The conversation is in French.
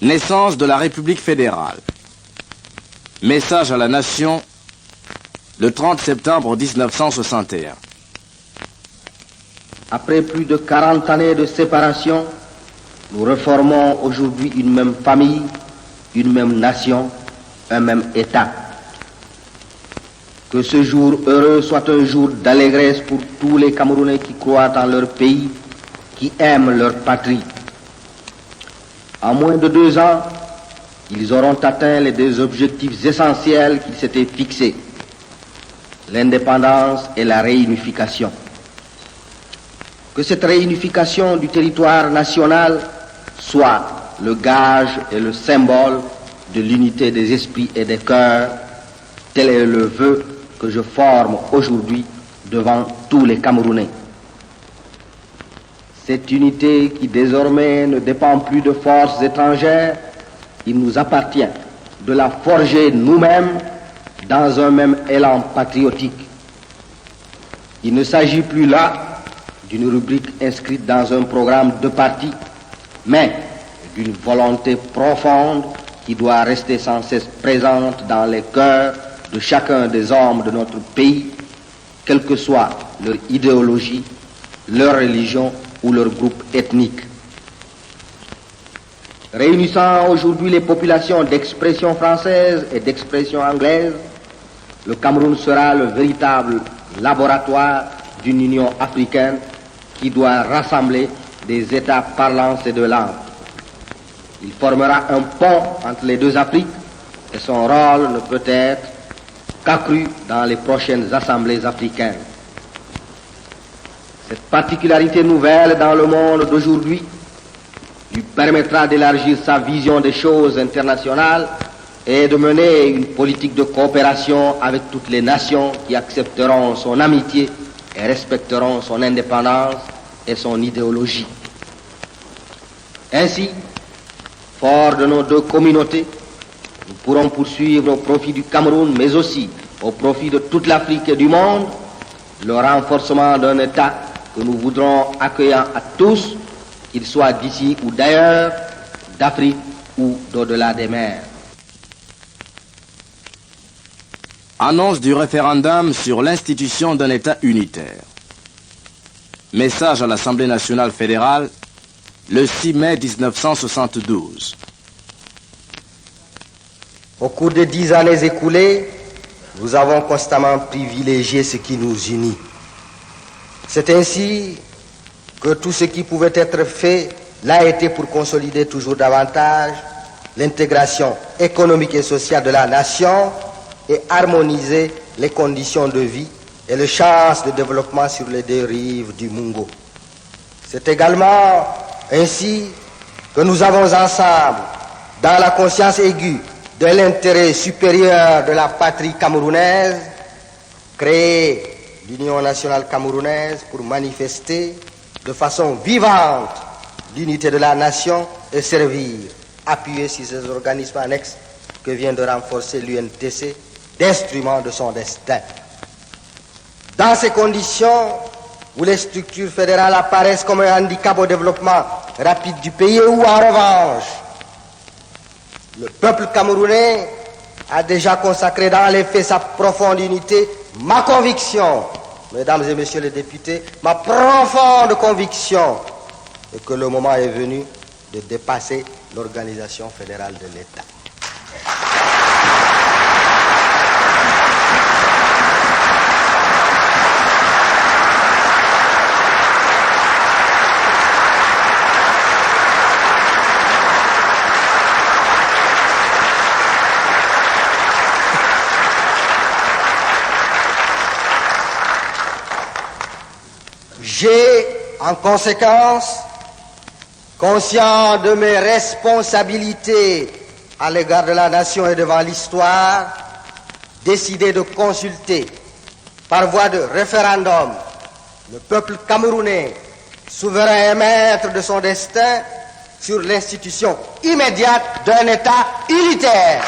Naissance de la République fédérale. Message à la nation le 30 septembre 1961. Après plus de 40 années de séparation, nous reformons aujourd'hui une même famille, une même nation, un même État. Que ce jour heureux soit un jour d'allégresse pour tous les Camerounais qui croient en leur pays, qui aiment leur patrie. En moins de 2 ans, ils auront atteint les 2 objectifs essentiels qu'ils s'étaient fixés, l'indépendance et la réunification. Que cette réunification du territoire national soit le gage et le symbole de l'unité des esprits et des cœurs, tel est le vœu que je forme aujourd'hui devant tous les Camerounais. Cette unité qui désormais ne dépend plus de forces étrangères, il nous appartient de la forger nous-mêmes dans un même élan patriotique. Il ne s'agit plus là d'une rubrique inscrite dans un programme de parti, mais d'une volonté profonde qui doit rester sans cesse présente dans les cœurs de chacun des hommes de notre pays, quelle que soit leur idéologie, leur religion ou leur groupe ethnique. Réunissant aujourd'hui les populations d'expression française et d'expression anglaise, le Cameroun sera le véritable laboratoire d'une union africaine qui doit rassembler des États parlants ces 2 langues. Il formera un pont entre les 2 Afriques et son rôle ne peut être qu'accru dans les prochaines assemblées africaines. Cette particularité nouvelle dans le monde d'aujourd'hui lui permettra d'élargir sa vision des choses internationales et de mener une politique de coopération avec toutes les nations qui accepteront son amitié et respecteront son indépendance et son idéologie. Ainsi, forts de nos 2 communautés, nous pourrons poursuivre au profit du Cameroun, mais aussi au profit de toute l'Afrique et du monde, le renforcement d'un État que nous voudrons accueillant à tous, qu'ils soient d'ici ou d'ailleurs, d'Afrique ou d'au-delà des mers. Annonce du référendum sur l'institution d'un État unitaire. Message à l'Assemblée nationale fédérale le 6 mai 1972. Au cours des 10 années écoulées, nous avons constamment privilégié ce qui nous unit. C'est ainsi que tout ce qui pouvait être fait l'a été pour consolider toujours davantage l'intégration économique et sociale de la nation et harmoniser les conditions de vie et les chances de développement sur les 2 rives du Mungo. C'est également ainsi que nous avons ensemble, dans la conscience aiguë de l'intérêt supérieur de la patrie camerounaise, créé l'Union nationale camerounaise pour manifester de façon vivante l'unité de la nation et servir, appuyé sur ces organismes annexes que vient de renforcer l'UNTC, d'instruments de son destin. Dans ces conditions où les structures fédérales apparaissent comme un handicap au développement rapide du pays, et où en revanche le peuple camerounais a déjà consacré dans les faits sa profonde unité, ma conviction, mesdames et messieurs les députés, ma profonde conviction est que le moment est venu de dépasser l'organisation fédérale de l'État. J'ai, en conséquence, conscient de mes responsabilités à l'égard de la nation et devant l'histoire, décidé de consulter, par voie de référendum, le peuple camerounais, souverain et maître de son destin, sur l'institution immédiate d'un État unitaire.